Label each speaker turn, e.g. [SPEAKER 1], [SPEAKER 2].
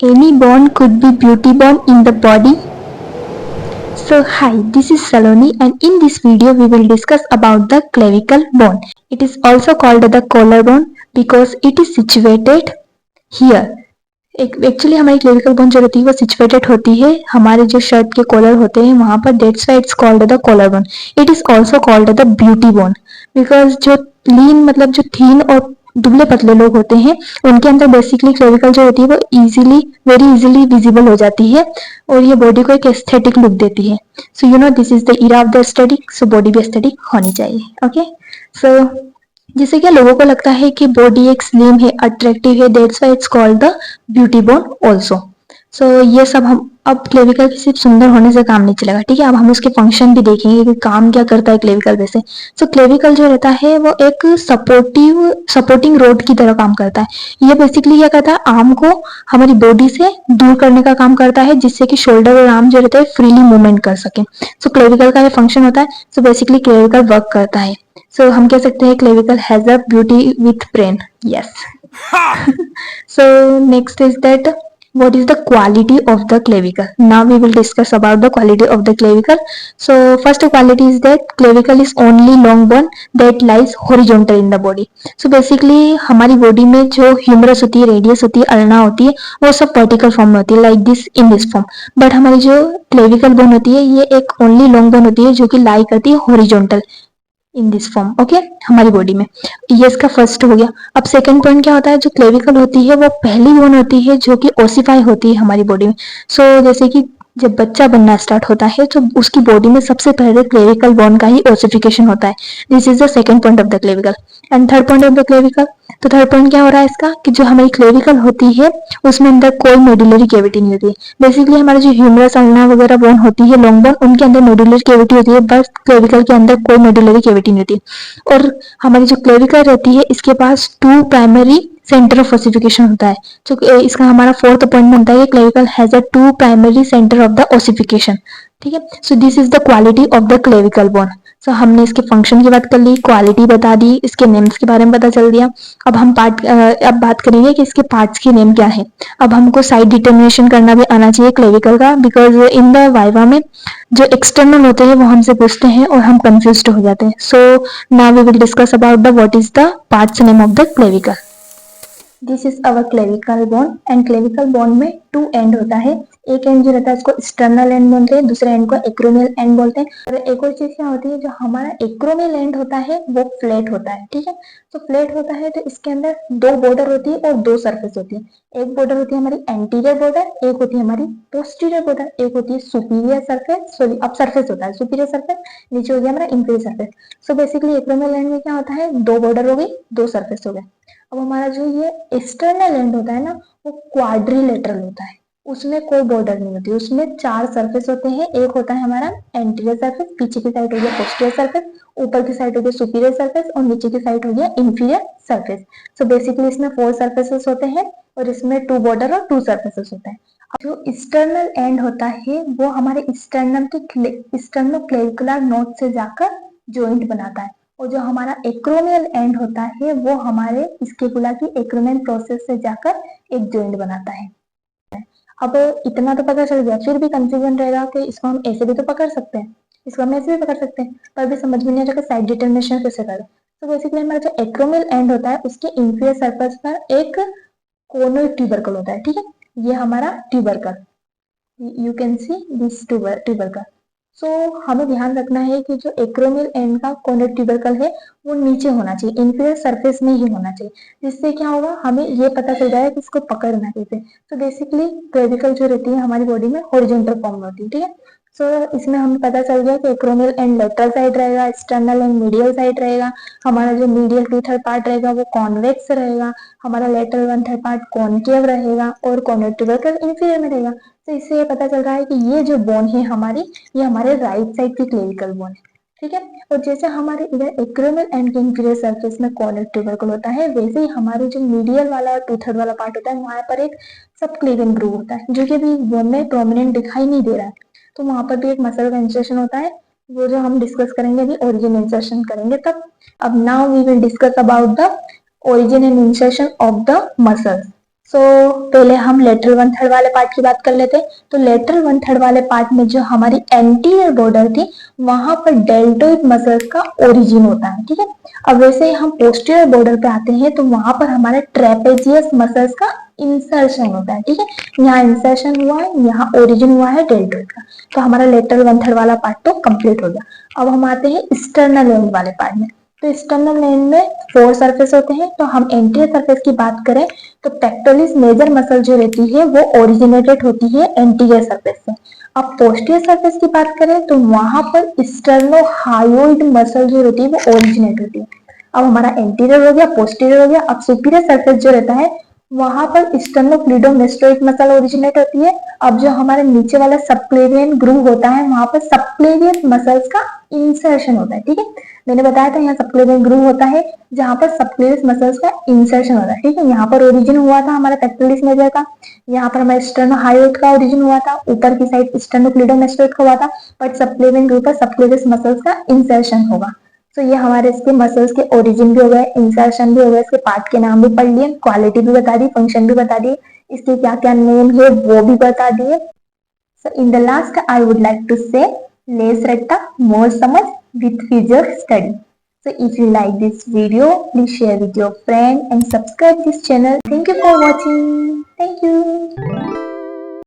[SPEAKER 1] any bone could be beauty bone in the body. So hi, this is Saloni and in this video we will discuss about the clavicle bone. It is also called the collarbone because it is situated here. Actually हमारी clavicle bone जो होती है वो situated होती है हमारे जो shirt के कॉलर होते हैं वहां पर. That's why it's called the collar bone. It is also called the beauty bone because जो लीन मतलब जो थीन और दुबले पतले लोग होते हैं उनके अंदर बेसिकली क्लेविकल जो होती है वो इजीली वेरी इजीली विजिबल हो जाती है और ये बॉडी को एक एस्थेटिक लुक देती है. So you know this is the era of the aesthetic. So body भी एस्थेटिक होनी चाहिए. ओके. सो जिससे क्या लोगों को लगता है कि बॉडी एक स्लिम है, अट्रैक्टिव है. That's why it's called the beauty bone also. So ये सब हम अब क्लेविकल सिर्फ सुंदर होने से काम नहीं चलेगा. ठीक है, अब हम उसके फंक्शन भी देखेंगे कि काम क्या करता है क्लेविकल वैसे. सो क्लेविकल जो रहता है वो एक सपोर्टिंग रोड की तरह काम करता है. ये बेसिकली क्या करता है, आर्म को हमारी बॉडी से दूर करने का काम करता है जिससे कि शोल्डर और आर्म जो रहता है फ्रीली मूवमेंट कर सके. सो क्लेविकल का ये फंक्शन होता है. सो बेसिकली क्लेविकल वर्क करता है. सो हम कह सकते हैं clavicle has a beauty with brain. Yes. So next is that what is the quality of the clavicle. Now we will discuss about the quality of the clavicle. So first quality is that clavicle is only long bone that lies horizontal in the body. So basically हमारी body में जो humerus होती है, radius होती है, ulna होती है, वो सब वर्टिकल फॉर्म में होती है like this in this form. But हमारी जो क्लेविकल बोन होती है ये एक ओनली लॉन्ग बोन होती है जो कि लाई करती है horizontal in this form. Okay, हमारी बॉडी में. ये इसका फर्स्ट हो गया. अब सेकंड पॉइंट क्या होता है, जो क्लेविकल होती है वो पहली बोन होती है जो कि ओसिफाई होती है हमारी बॉडी में. सो जैसे कि जब बच्चा बनना स्टार्ट होता है तो उसकी बॉडी में सबसे पहले क्लेविकल बोन का ही ओसिफिकेशन होता है. This is the second point of the clavicle. And third point of the clavicle. तो थर्ड पॉइंट क्या हो रहा है इसका कि जो हमारी क्लेविकल होती है उसमें अंदर कोई मेडुलरी कैविटी नहीं होती है. बेसिकली हमारे जो ह्यूमरस अल्ना वगैरह बोन होती है लॉन्ग बोन उनके अंदर मेडुलरी कैविटी होती है बट क्लेविकल के अंदर कोई मेडुलरी कैविटी नहीं होती. और हमारी जो क्लेविकल रहती है इसके पास two primary centre of ossification होता है. जो इसका हमारा फोर्थ पॉइंट बनता है clavicle has a two primary centre of the ossification. ठीक है. So this is the quality of the clavicle bone. So हमने इसके फंक्शन की बात कर ली, क्वालिटी बता दी, इसके नेम्स के बारे में पता चल दिया. अब बात करेंगे कि इसके पार्ट्स के नेम क्या है. अब हमको साइड डिटर्मिनेशन करना भी आना चाहिए क्लेविकल का बिकॉज इन द वाइवा में जो एक्सटर्नल होते हैं वो हमसे पूछते हैं और हम कंफ्यूज हो जाते हैं. So now we will discuss about the what is the parts name of the clavicle. This is our clavicle bone and clavicle bone में टू एंड होता है. एक एंड जो रहता है उसको एक्सटर्नल एंड बोलते हैं, दूसरे एंड को एक्रोमियल एंड बोलते हैं. और एक और चीज क्या होती है, जो हमारा एक्रोमियल एंड होता है वो फ्लैट होता है. ठीक है. तो फ्लैट होता है तो इसके अंदर दो बॉर्डर होती है और दो सरफेस होती है. एक बॉर्डर होती है हमारी एंटीरियर बॉर्डर, एक होती है हमारी पोस्टीरियर बॉर्डर, एक होती है सुपीरियर सरफेस. सॉरी, अब सरफेस होता है सुपीरियर सरफेस, नीचे हो गया हमारा inferior surface. So basically acromial end में क्या होता है, दो बॉर्डर हो गई, दो सरफेस हो गए. अब हमारा जो ये एक्सटर्नल एंड होता है ना वो क्वाड्रिलेटरल होता है. उसमें कोई बॉर्डर नहीं होती, उसमें चार सरफेस होते हैं. एक होता है हमारा एंटीरियर सरफेस, पीछे की साइड हो गया पोस्टीरियर सरफेस, ऊपर की साइड हो गया सुपीरियर सरफेस और नीचे की साइड हो गया इंफीरियर सरफेस. सो बेसिकली इसमें फोर सरफेसेस होते हैं और इसमें टू बॉर्डर और टू सरफेसेस होते हैं. जो एक्सटर्नल एंड होता है वो हमारे एक्सटर्नल क्लेविकुलर नोड से जाकर जॉइंट बनाता है. और जो हमारा एक्रोमियल एंड होता है वो हमारे स्केपुला की एक्रोमियल प्रोसेस से जाकर एक जॉइंट बनाता है. अब इतना तो पता चल गया, फिर भी कंफ्यूजन रहेगा कि इसको हम ऐसे भी तो पकड़ सकते हैं, इसको हम ऐसे भी पकड़ सकते हैं, पर भी समझ में नहीं आता कि साइड डिटर्मिनेशन कैसे करें. तो बेसिकली हमारा जो एक्रोमियल एंड होता है उसके इंफीरियर सरफेस पर एक कोनोइड ट्यूबरकल होता है. ठीक है. ये हमारा tubercle, you can see this tubercle. So हमें ध्यान रखना है कि जो एक्रोमियल एंड का कोनोइड ट्यूबरकल है वो नीचे होना चाहिए, इंफीरियर सरफेस में ही होना चाहिए. जिससे क्या होगा, हमें ये पता चल जाएगा कि इसको पकड़ना कैसे. तो बेसिकली क्लेविकल जो रहती है हमारी बॉडी में हॉरिजॉन्टल फॉर्म में होती है. ठीक है. सो इसमें हमें पता चल गया कि एक्रोमियल एंड लेटरल साइड रहेगा, एक्सटर्नल एंड मीडियल साइड रहेगा. हमारा जो मीडियल टू थर्ड पार्ट रहेगा वो कॉन्वेक्स रहेगा, हमारा lateral one third part concave रहेगा और कोनोइड ट्यूबरकल इंफीरियर में रहेगा. तो इससे ये पता चल रहा है कि ये जो बोन है हमारी, ये हमारे राइट साइड की क्लेविकल बोन है. ठीक है. और जैसे हमारे इधर एक्रोमियल एंड के इंफीरियर सरफेस में कॉनोइड ट्यूबरकल होता है, वैसे ही हमारे जो मीडियल वाला और टू थर्ड वाला पार्ट होता है वहां पर एक सब क्लेवियन ग्रूव होता है जो कि अभी बोन में प्रोमिनेंट दिखाई नहीं दे रहा है. तो वहां पर भी एक मसल का इंसर्शन होता है, वो जो हम डिस्कस करेंगे अभी ओरिजिन इंसर्शन करेंगे तब. अब now we will discuss about the origin and insertion of the muscles. So पहले हम लेटरल वन थर्ड वाले पार्ट की बात कर लेते हैं। तो लेटरल वन थर्ड वाले पार्ट में जो हमारी एंटीरियर बॉर्डर थी वहां पर डेल्टोइड मसल्स का ओरिजिन होता है, ठीक है। अब वैसे ही हम पोस्टीरियर बॉर्डर पे आते हैं तो वहां पर हमारे ट्रेपेजियस मसल्स का इंसर्शन होता है, ठीक है। यहाँ इंसर्शन हुआ है, यहाँ ओरिजिन हुआ है डेल्टोइड का। तो हमारा लेटरल वन थर्ड वाला पार्ट तो कंप्लीट हो गया। अब हम आते हैं एक्सटर्नल एंड वाले पार्ट में। तो एक्सटर्नल एंड में 4 सरफेस होते हैं। तो हम एंटीरियर सरफेस की बात करें तो पेक्टोरलिस मेजर मसल जो रहती है वो ओरिजिनेटेड होती है एंटीरियर सरफेस से। अब पोस्टीरियर सरफेस की बात करें तो वहां पर स्टर्नोहायोइड मसल जो रहती है वो ओरिजिनेट होती है। अब हमारा एंटीरियर हो गया, पोस्टीरियर हो गया। अब सुपीरियर सरफेस जो रहता है वहां पर स्टर्नोक्लीडोमेस्टोइक मसल ओरिजिनेट होती है। अब जो हमारे नीचे वाला सबक्लेवियन ग्रूव होता है वहां पर सबक्लेवियन मसल्स का इंसर्शन होता है, ठीक है। मैंने बताया था यहाँ सबक्लेवियन ग्रूव होता है जहां पर सबक्लेवियस मसल्स का इंसर्शन होता है, ठीक है। यहाँ पर ओरिजिन हुआ था हमारा पेक्टोरलिस मेजर का, यहाँ पर हमारा स्टर्नोहायोइड का ओरिजिन हुआ था, ऊपर की साइड स्टर्नोक्लीडोमेस्टोइड का हुआ था, बट सबक्लेवियन ग्रूव पर सबक्लेवियस मसल्स का इंसर्शन होगा। तो ये हमारे इसके मसल्स के ओरिजिन भी हो गए, इंसर्शन भी हो गए, इसके पार्ट के नाम भी पढ़ लिए, क्वालिटी भी बता दी, फंक्शन भी बता दिए, इसके क्या क्या नेम है वो भी बता दिए। So in the last, I would like to say, less ratta, more samajh with visual study. So if you like this video, please share with your friend and subscribe this channel. Thank you for watching. Thank you.